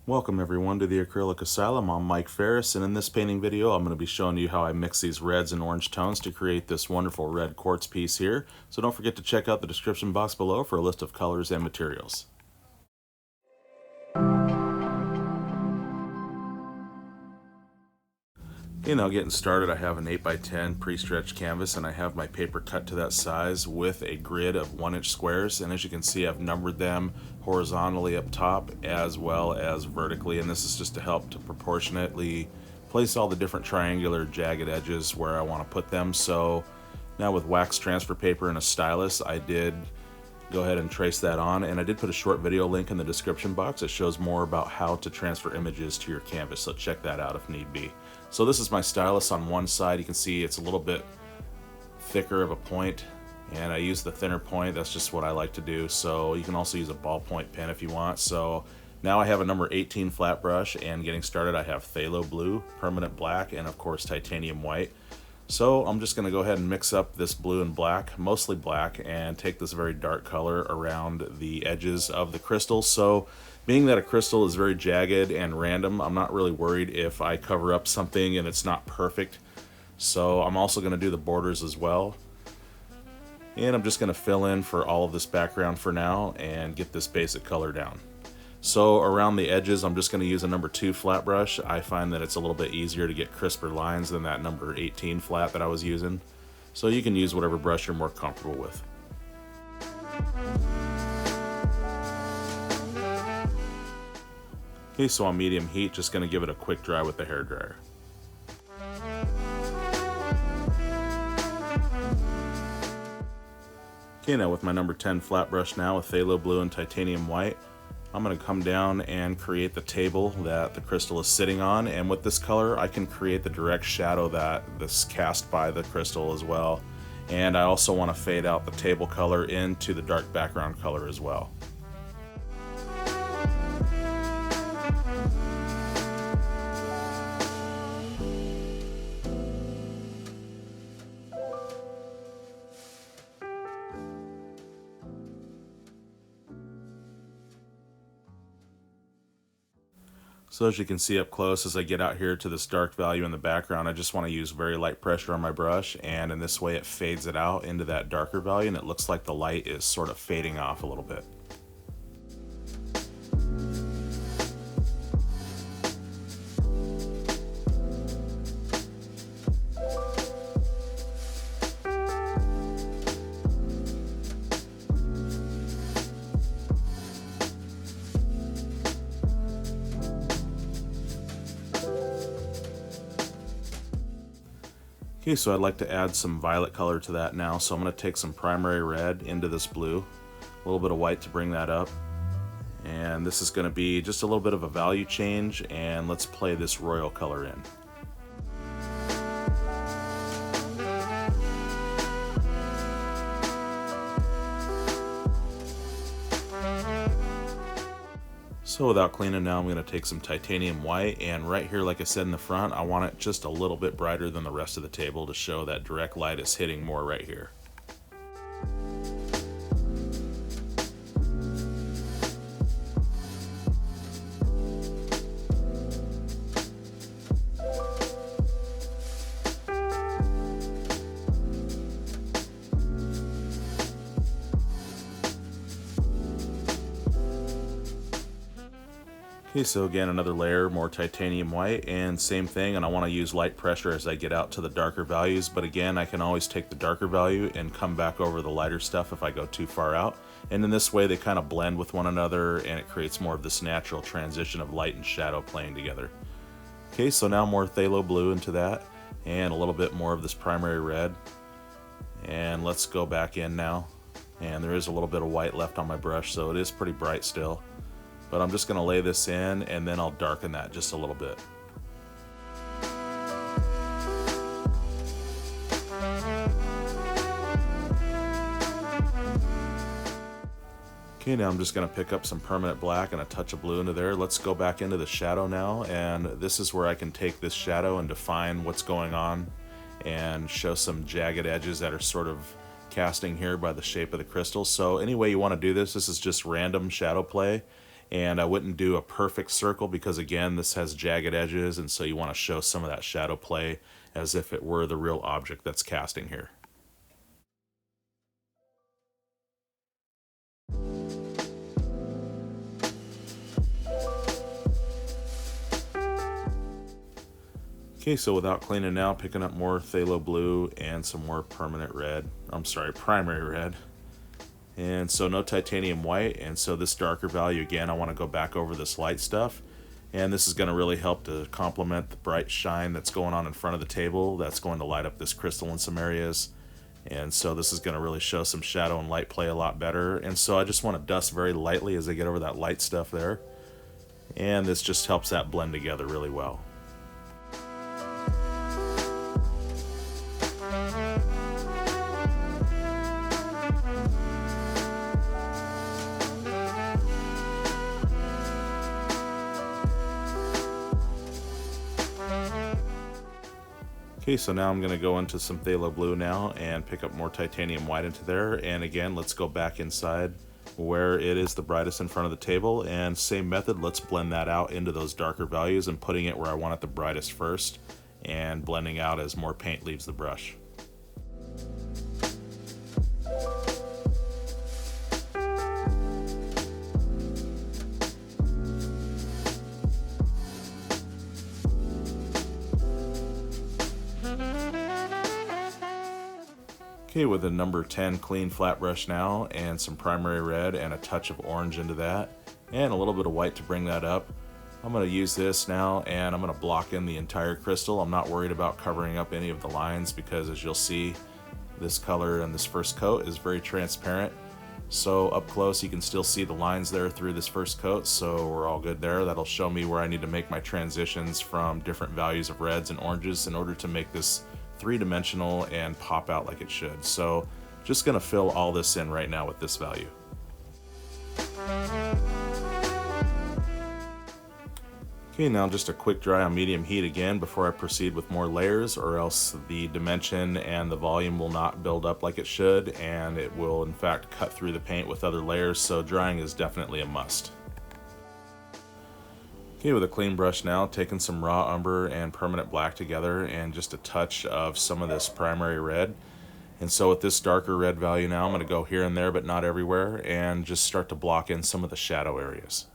Welcome everyone to the Acrylic Asylum. I'm Mike Ferris, and in this painting video I'm going to be showing you how I mix these reds and orange tones to create this wonderful red quartz piece here. So don't forget to check out the description box below for a list of colors and materials. Getting started, I have an 8x10 pre-stretched canvas and I have my paper cut to that size with a grid of 1-inch squares, and as you can see I've numbered them horizontally up top as well as vertically, and this is just to help to proportionately place all the different triangular jagged edges where I want to put them. So now with wax transfer paper and a stylus, I did go ahead and trace that on, and I did put a short video link in the description box that shows more about how to transfer images to your canvas, so check that out if need be. So this is my stylus on one side. You can see it's a little bit thicker of a point, and I use the thinner point. That's just what I like to do. So you can also use a ballpoint pen if you want. So now I have a number 18 flat brush, and getting started I have Phthalo Blue, permanent black, and of course titanium white. So I'm just going to go ahead and mix up this blue and black, mostly black, and take this very dark color around the edges of the crystal. So being that a crystal is very jagged and random, I'm not really worried if I cover up something and it's not perfect. So I'm also going to do the borders as well. And I'm just going to fill in for all of this background for now and get this basic color down. So around the edges, I'm just going to use a number 2 flat brush. I find that it's a little bit easier to get crisper lines than that number 18 flat that I was using. So you can use whatever brush you're more comfortable with. Okay, so on medium heat, just going to give it a quick dry with the hairdryer. Okay, now with my number 10 flat brush now with Phthalo Blue and titanium white, I'm going to come down and create the table that the crystal is sitting on, and with this color I can create the direct shadow that is cast by the crystal as well. And I also want to fade out the table color into the dark background color as well. So as you can see up close, as I get out here to this dark value in the background, I just want to use very light pressure on my brush, and in this way it fades it out into that darker value, and it looks like the light is sort of fading off a little bit. Okay, so I'd like to add some violet color to that now, so I'm going to take some primary red into this blue, a little bit of white to bring that up, and this is going to be just a little bit of a value change, and let's play this royal color in. So without cleaning now, I'm going to take some titanium white, and right here, like I said in the front, I want it just a little bit brighter than the rest of the table to show that direct light is hitting more right here. Okay, so again, another layer, more titanium white, and same thing, and I want to use light pressure as I get out to the darker values, but again, I can always take the darker value and come back over the lighter stuff if I go too far out, and in this way they kind of blend with one another, and it creates more of this natural transition of light and shadow playing together. Okay, so now more Phthalo Blue into that, and a little bit more of this primary red, and let's go back in now, and there is a little bit of white left on my brush, so it is pretty bright still. But I'm just going to lay this in, and then I'll darken that just a little bit. Okay, now I'm just going to pick up some permanent black and a touch of blue into there. Let's go back into the shadow now, and this is where I can take this shadow and define what's going on and show some jagged edges that are sort of casting here by the shape of the crystal. So any way you want to do this, this is just random shadow play. And I wouldn't do a perfect circle because again, this has jagged edges, and so you want to show some of that shadow play as if it were the real object that's casting here. Okay, so without cleaning now, picking up more Phthalo Blue and some more permanent red. I'm sorry, primary red. And so no titanium white, and so this darker value, again, I want to go back over this light stuff. And this is going to really help to complement the bright shine that's going on in front of the table. That's going to light up this crystal in some areas. And so this is going to really show some shadow and light play a lot better. And so I just want to dust very lightly as I get over that light stuff there. And this just helps that blend together really well. Okay, so now I'm going to go into some Phthalo Blue now and pick up more titanium white into there. And again, let's go back inside where it is the brightest in front of the table. And same method, let's blend that out into those darker values and putting it where I want it the brightest first and blending out as more paint leaves the brush. Okay, with a number 10 clean flat brush now and some primary red and a touch of orange into that and a little bit of white to bring that up, I'm going to use this now and I'm going to block in the entire crystal. I'm not worried about covering up any of the lines because, as you'll see, this color and this first coat is very transparent. So up close you can still see the lines there through this first coat, so we're all good there. That'll show me where I need to make my transitions from different values of reds and oranges in order to make this three-dimensional and pop out like it should. So just going to fill all this in right now with this value. Okay, now just a quick dry on medium heat again before I proceed with more layers, or else the dimension and the volume will not build up like it should, and it will in fact cut through the paint with other layers, so drying is definitely a must. Okay, with a clean brush now, taking some raw umber and permanent black together and just a touch of some of this primary red. And so with this darker red value now, I'm going to go here and there but not everywhere and just start to block in some of the shadow areas.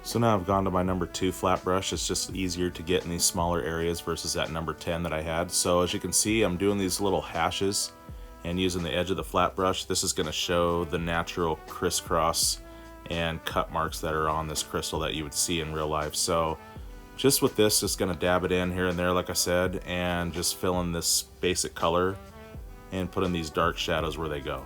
So now I've gone to my number 2 flat brush. It's just easier to get in these smaller areas versus that number 10 that I had. So as you can see, I'm doing these little hashes and using the edge of the flat brush. This is going to show the natural crisscross and cut marks that are on this crystal that you would see in real life. So Just with this, just going to dab it in here and there, like I said, and just fill in this basic color and put in these dark shadows where they go.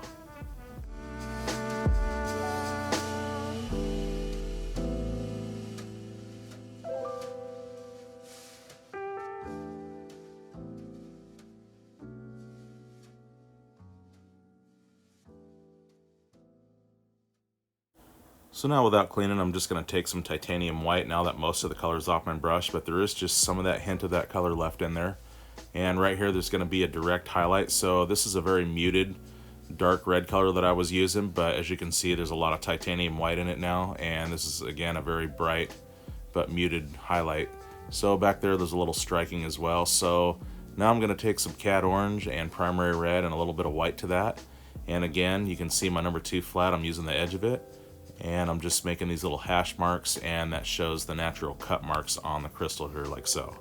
So now without cleaning, I'm just going to take some titanium white now that most of the color is off my brush, but there is just some of that hint of that color left in there. And right here there's going to be a direct highlight. So this is a very muted dark red color that I was using, but as you can see there's a lot of titanium white in it now, and this is again a very bright but muted highlight. So back there's a little striking as well. So now I'm going to take some Cad Orange and primary red and a little bit of white to that. And again, you can see my number 2 flat, I'm using the edge of it. And I'm just making these little hash marks, and that shows the natural cut marks on the crystal here, like so.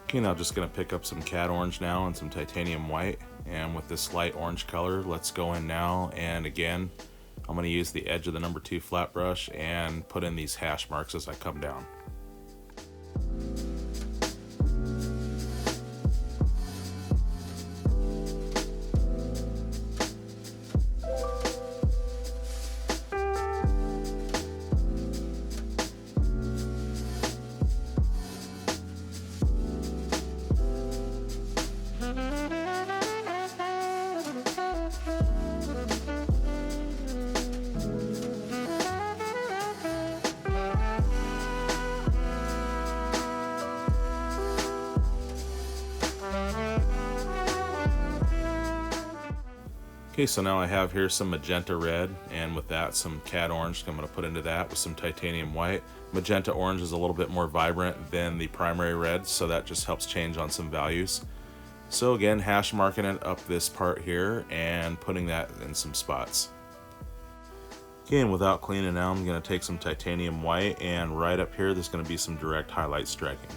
Okay, now just going to pick up some Cad Orange now and some titanium white, and with this light orange color, let's go in now, and again I'm going to use the edge of the number 2 flat brush and put in these hash marks as I come down. Okay, so now I have here some Magenta Red, and with that some Cad Orange I'm going to put into that with some titanium white. Magenta Orange is a little bit more vibrant than the primary red, so that just helps change on some values. So again, hash marking it up this part here and putting that in some spots. Okay, and without cleaning now, I'm going to take some titanium white, and right up here there's going to be some direct highlight striking.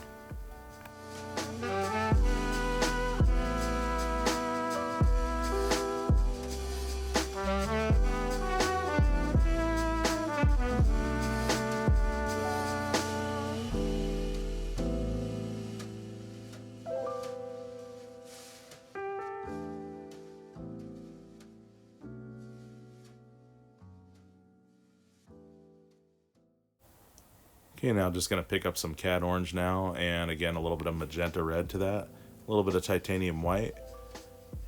Okay, now just going to pick up some Cad Orange now, and again a little bit of Magenta Red to that, a little bit of titanium white,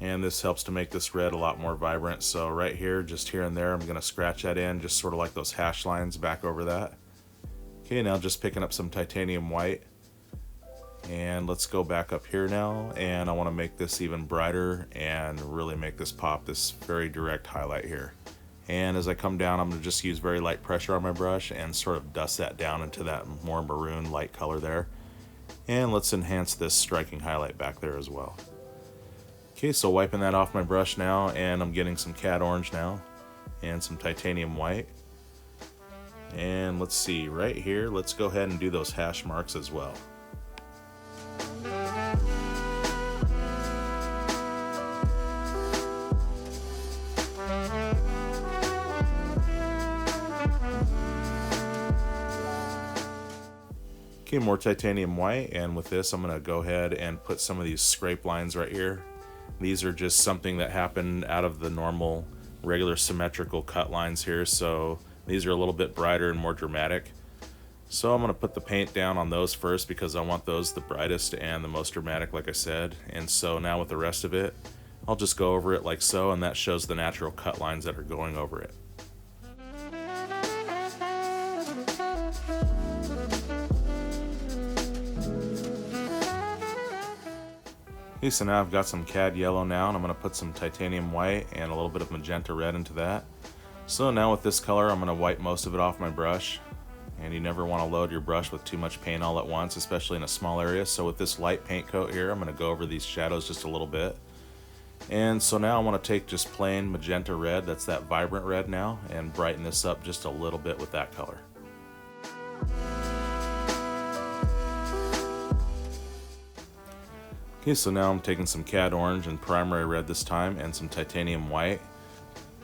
and this helps to make this red a lot more vibrant. So right here, just here and there, I'm going to scratch that in, just sort of like those hash lines back over that. Okay, now just picking up some titanium white, and let's go back up here now, and I want to make this even brighter and really make this pop, this very direct highlight here. And as I come down, I'm going to just use very light pressure on my brush and sort of dust that down into that more maroon light color there. And let's enhance this striking highlight back there as well. Okay, so wiping that off my brush now, and I'm getting some Cad Orange now and some titanium white. And let's see, right here, let's go ahead and do those hash marks as well. Okay, more titanium white, and with this I'm going to go ahead and put some of these scrape lines right here. These are just something that happened out of the normal regular symmetrical cut lines here, so these are a little bit brighter and more dramatic. So I'm going to put the paint down on those first because I want those the brightest and the most dramatic, like I said. And so now with the rest of it, I'll just go over it like so, and that shows the natural cut lines that are going over it. Okay, so now I've got some Cad Yellow now, and I'm going to put some titanium white and a little bit of Magenta Red into that. So now with this color, I'm going to wipe most of it off my brush. And you never want to load your brush with too much paint all at once, especially in a small area. So with this light paint coat here, I'm going to go over these shadows just a little bit. And so now I want to take just plain Magenta Red, that's that vibrant red now, and brighten this up just a little bit with that color. Okay, so now I'm taking some Cad Orange and Primary Red this time, and some Titanium White,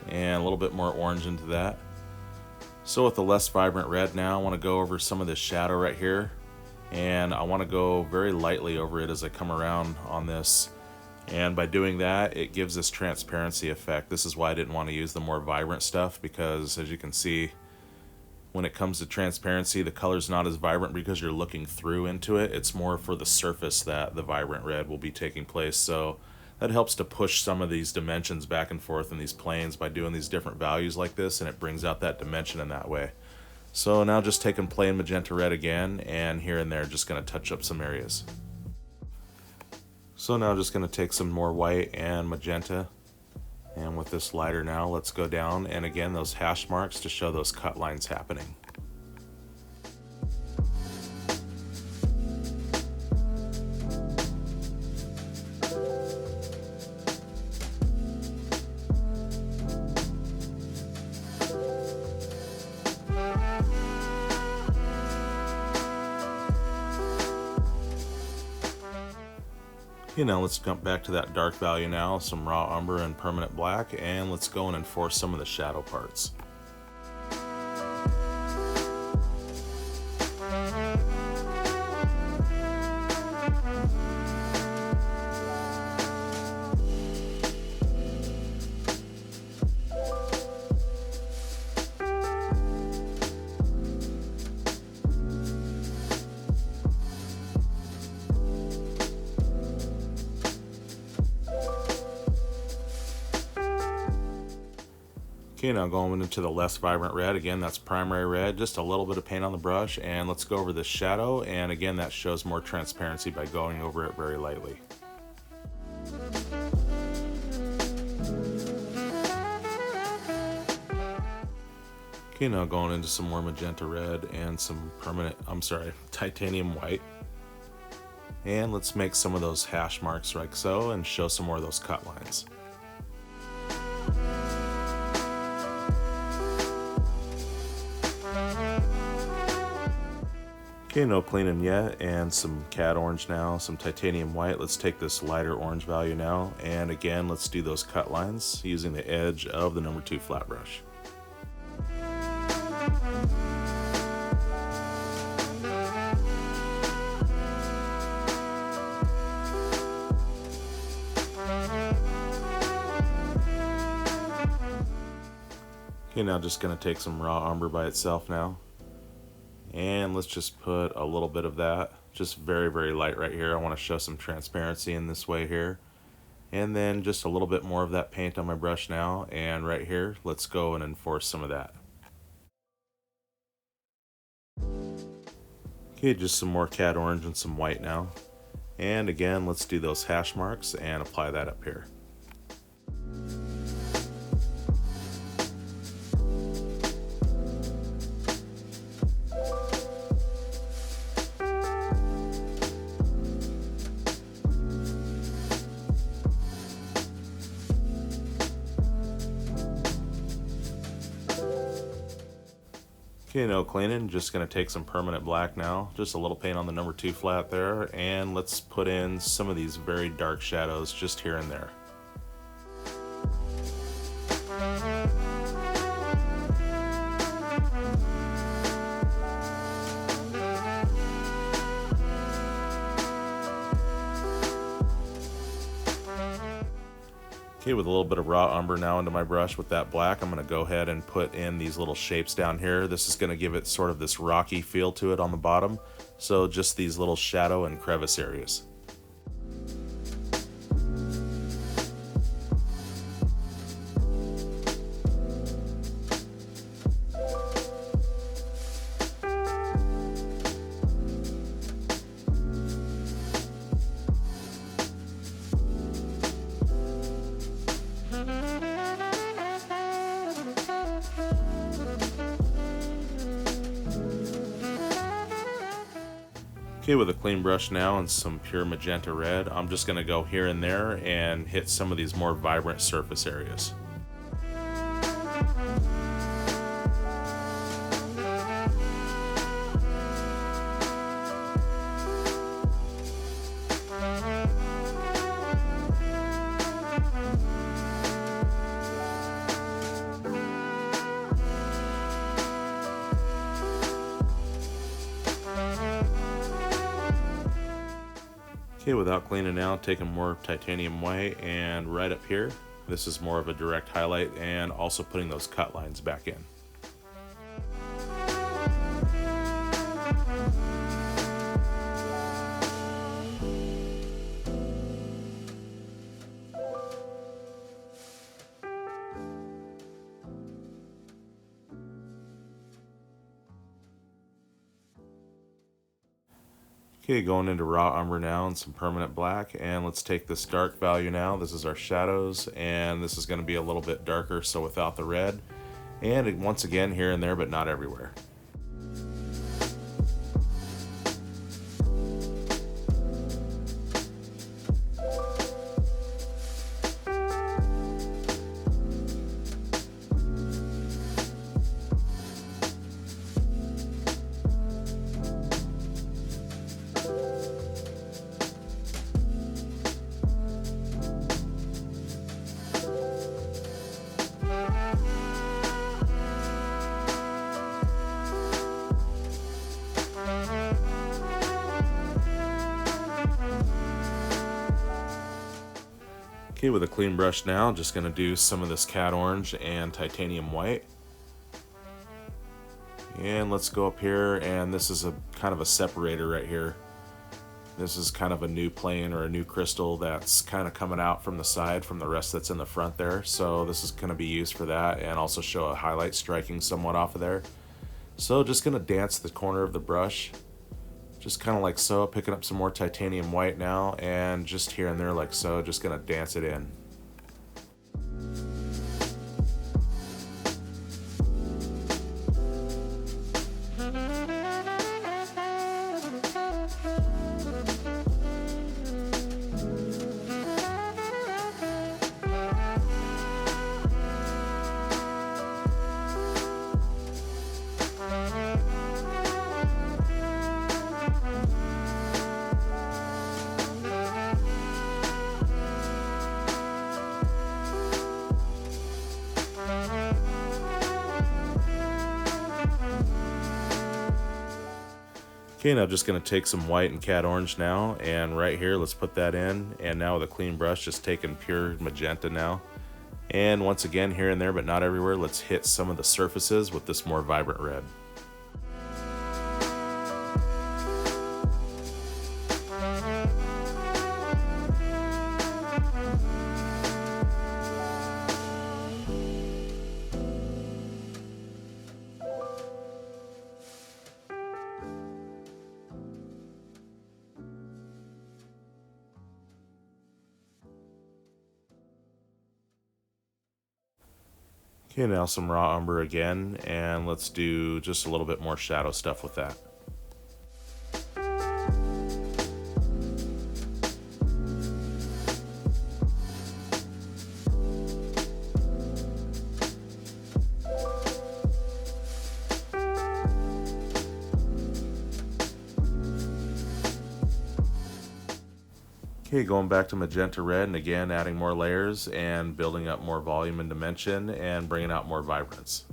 and a little bit more orange into that. So with the less vibrant red now, I want to go over some of this shadow right here, and I want to go very lightly over it as I come around on this. And by doing that, it gives this transparency effect. This is why I didn't want to use the more vibrant stuff, because as you can see, when it comes to transparency, the color's not as vibrant because you're looking through into it. It's more for the surface that the vibrant red will be taking place. So that helps to push some of these dimensions back and forth in these planes by doing these different values like this, and it brings out that dimension in that way. So now just taking plain Magenta Red again, and here and there just going to touch up some areas. So now just going to take some more white and magenta, and with this lighter now, let's go down, and again those hash marks to show those cut lines happening. Okay, now let's jump back to that dark value now, some raw umber and permanent black, and let's go and enforce some of the shadow parts. Okay, now going into the less vibrant red, again that's primary red, just a little bit of paint on the brush, and let's go over the shadow, and again that shows more transparency by going over it very lightly. Okay, now going into some more magenta red and some titanium white. And let's make some of those hash marks like so and show some more of those cut lines. Okay, no cleaning yet, and some Cad Orange now, some Titanium White. Let's take this lighter orange value now, and again, let's do those cut lines using the edge of the number 2 flat brush. Okay, now just going to take some raw umber by itself now. And let's just put a little bit of that, just very, very light right here. I want to show some transparency in this way here. And then just a little bit more of that paint on my brush now. And right here, let's go and enforce some of that. Okay, just some more Cad Orange and some white now. And again, let's do those hash marks and apply that up here. Okay, no cleaning, just going to take some permanent black now, just a little paint on the number 2 flat there, and let's put in some of these very dark shadows just here and there. Okay, with a little bit of raw umber now into my brush with that black, I'm going to go ahead and put in these little shapes down here. This is going to give it sort of this rocky feel to it on the bottom. So just these little shadow and crevice areas. Okay, with a clean brush now and some pure magenta red, I'm just going to go here and there and hit some of these more vibrant surface areas. Okay, without cleaning out, taking more titanium white, and right up here, this is more of a direct highlight, and also putting those cut lines back in. Okay, going into raw umber now and some permanent black, and let's take this dark value now. This is our shadows, and this is going to be a little bit darker, so without the red. And once again, here and there, but not everywhere. Okay, with a clean brush now, I'm just going to do some of this Cad Orange and titanium white. And let's go up here, and this is a kind of a separator right here. This is kind of a new plane or a new crystal that's kind of coming out from the side from the rest that's in the front there. So this is going to be used for that, and also show a highlight striking somewhat off of there. So just going to dance the corner of the brush, just kind of like so, picking up some more titanium white now, and just here and there like so, just going to dance it in. Okay, now just going to take some white and Cad Orange now, and right here, let's put that in. And now with a clean brush, just taking pure magenta now. And once again, here and there, but not everywhere, let's hit some of the surfaces with this more vibrant red. Okay, now some raw umber again, and let's do just a little bit more shadow stuff with that. Okay, going back to Magenta Red, and again adding more layers and building up more volume and dimension and bringing out more vibrance.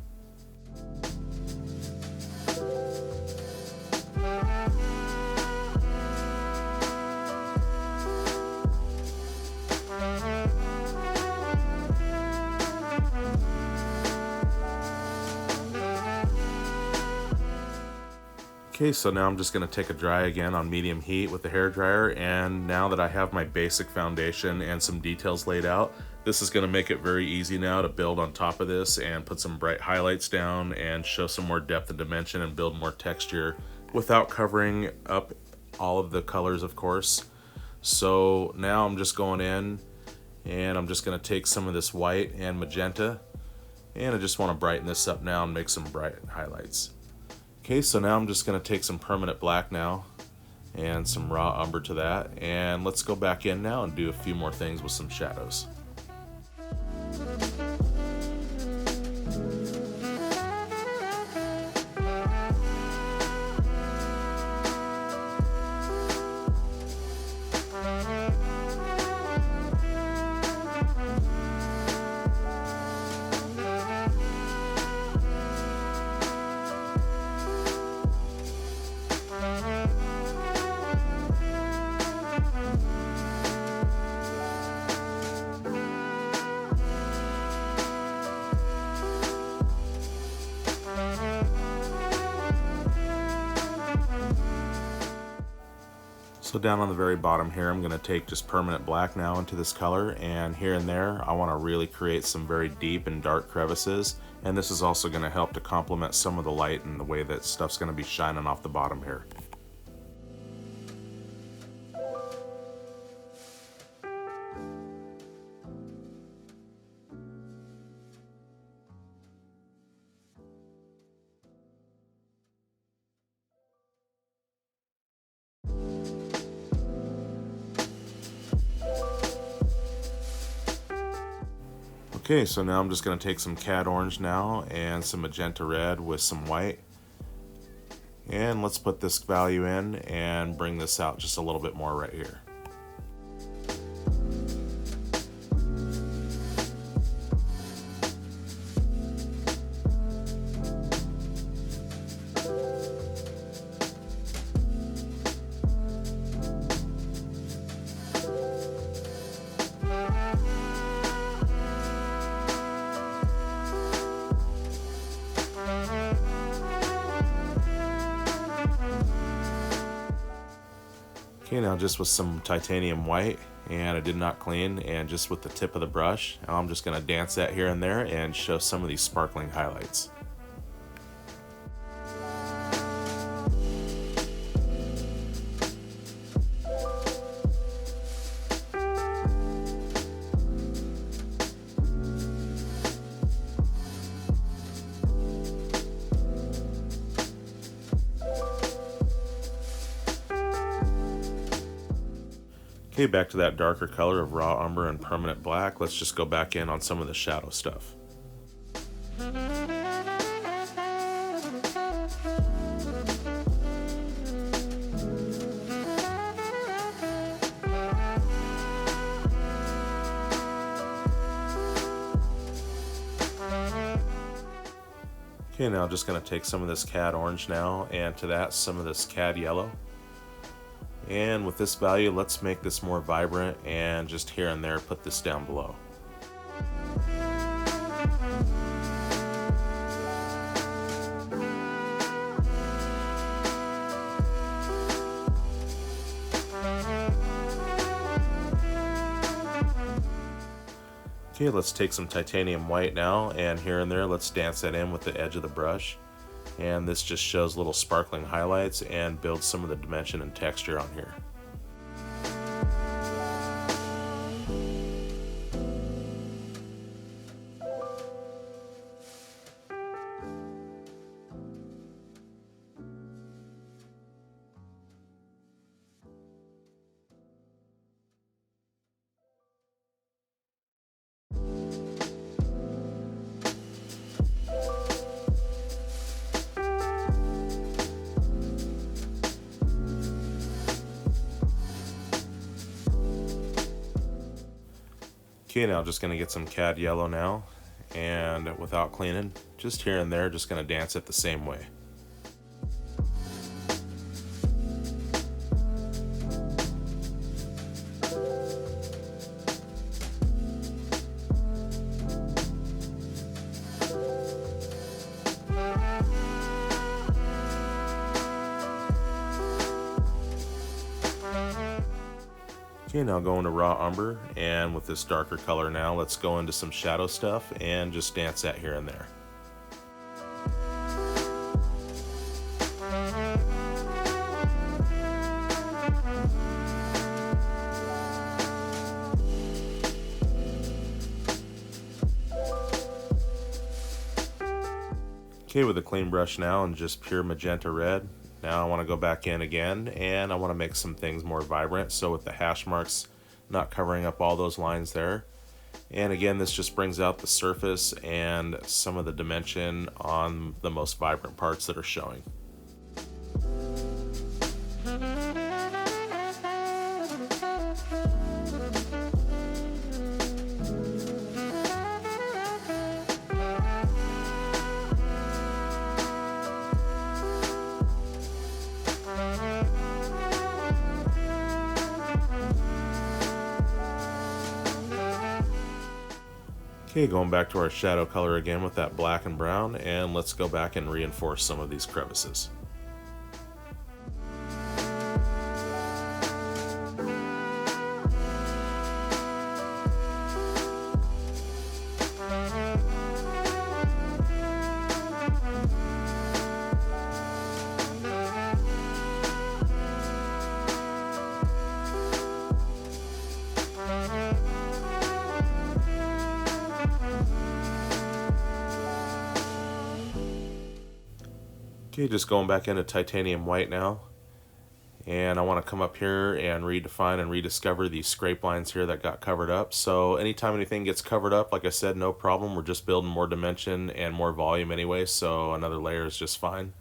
Okay, so now I'm just going to take a dry again on medium heat with the hair dryer, and now that I have my basic foundation and some details laid out, this is going to make it very easy now to build on top of this and put some bright highlights down and show some more depth and dimension and build more texture without covering up all of the colors, of course. So now I'm just going in, and I'm just going to take some of this white and magenta, and I just want to brighten this up now and make some bright highlights. Okay, so now I'm just going to take some permanent black now and some raw umber to that, and let's go back in now and do a few more things with some shadows. So down on the very bottom here, I'm going to take just permanent black now into this color, and here and there I want to really create some very deep and dark crevices, and this is also going to help to complement some of the light and the way that stuff's going to be shining off the bottom here. Okay, so now I'm just going to take some Cad Orange now and some Magenta Red with some white. And let's put this value in and bring this out just a little bit more right here. Okay, now just with some titanium white, and I did not clean, and just with the tip of the brush, now I'm just going to dance that here and there and show some of these sparkling highlights. Okay, back to that darker color of raw umber and permanent black. Let's just go back in on some of the shadow stuff. Okay, now just going to take some of this Cad Orange now, and to that some of this Cad Yellow. And with this value, let's make this more vibrant, and just here and there put this down below. Okay, let's take some titanium white now, and here and there let's dance that in with the edge of the brush. And this just shows little sparkling highlights and builds some of the dimension and texture on here. Okay, now just going to get some Cad Yellow now, and without cleaning, just here and there, just going to dance it the same way. Okay, now going to raw umber, and with this darker color now, let's go into some shadow stuff and just dance that here and there. Okay, with a clean brush now and just pure Magenta Red, now I want to go back in again, and I want to make some things more vibrant, so with the hash marks not covering up all those lines there. And again, this just brings out the surface and some of the dimension on the most vibrant parts that are showing. Okay, going back to our shadow color again with that black and brown, and let's go back and reinforce some of these crevices. Okay, just going back into titanium white now. And I want to come up here and redefine and rediscover these scrape lines here that got covered up. So anytime anything gets covered up, like I said, no problem. We're just building more dimension and more volume anyway, so another layer is just fine.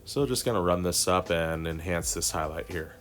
So just going to run this up and enhance this highlight here.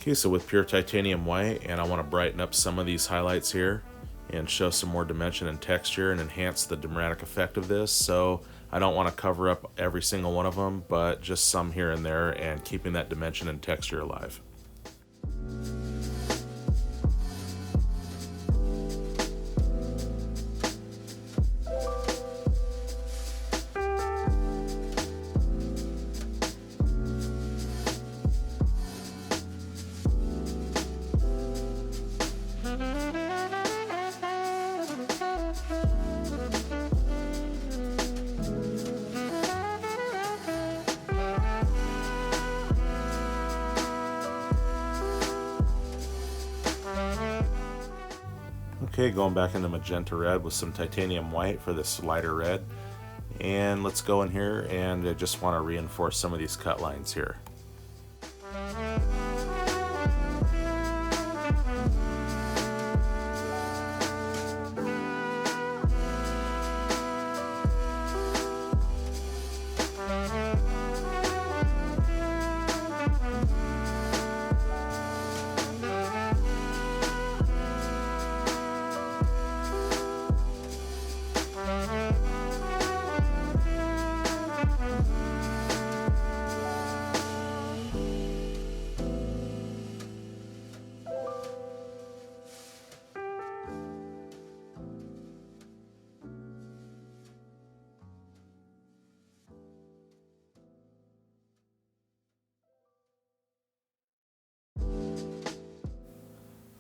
Okay, so with pure titanium white, and I want to brighten up some of these highlights here and show some more dimension and texture and enhance the dramatic effect of this. So I don't want to cover up every single one of them, but just some here and there, and keeping that dimension and texture alive. Okay, going back into Magenta Red with some titanium white for this lighter red. And let's go in here, and I just want to reinforce some of these cut lines here.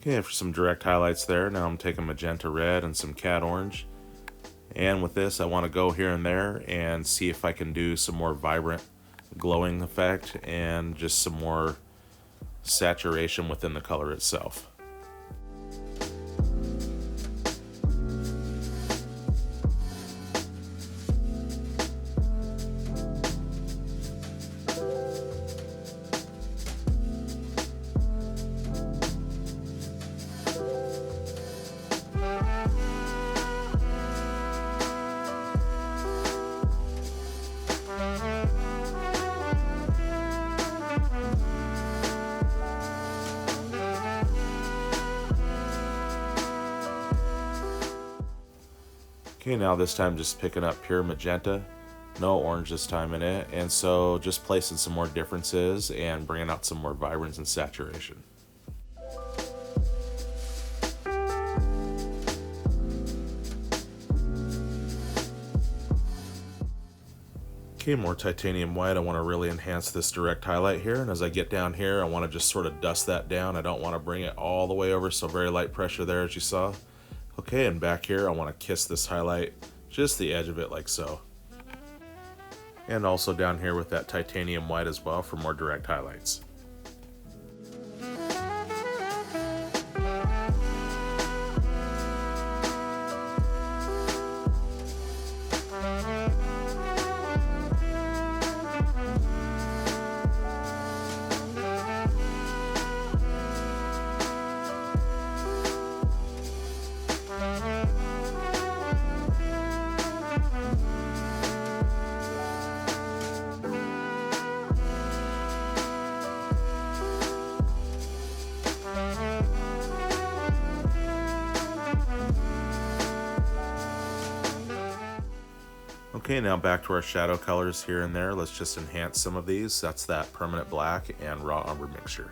Okay, for some direct highlights there, now I'm taking Magenta Red and some Cad Orange. And with this, I want to go here and there and see if I can do some more vibrant glowing effect and just some more saturation within the color itself. Okay, now this time just picking up pure magenta, no orange this time in it, and so just placing some more differences and bringing out some more vibrance and saturation. Okay, more titanium white. I want to really enhance this direct highlight here, and as I get down here, I want to just sort of dust that down. I don't want to bring it all the way over, so very light pressure there, as you saw. Okay, and back here, I want to kiss this highlight, just the edge of it like so. And also down here with that titanium white as well for more direct highlights. Okay, now back to our shadow colors here and there. Let's just enhance some of these. That's that permanent black and raw umber mixture.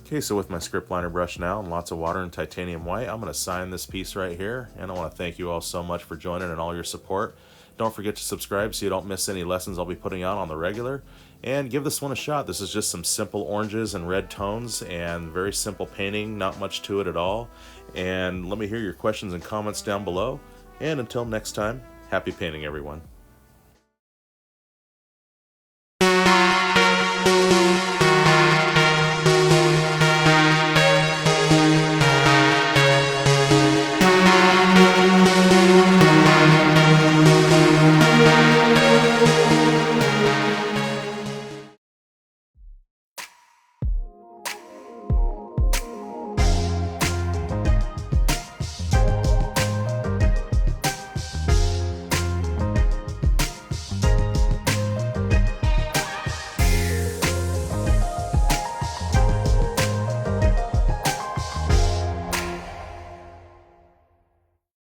Okay, so with my script liner brush now and lots of water and titanium white, I'm going to sign this piece right here, and I want to thank you all so much for joining and all your support. Don't forget to subscribe so you don't miss any lessons I'll be putting out on the regular, and give this one a shot. This is just some simple oranges and red tones and very simple painting, not much to it at all. And let me hear your questions and comments down below, and until next time, happy painting everyone.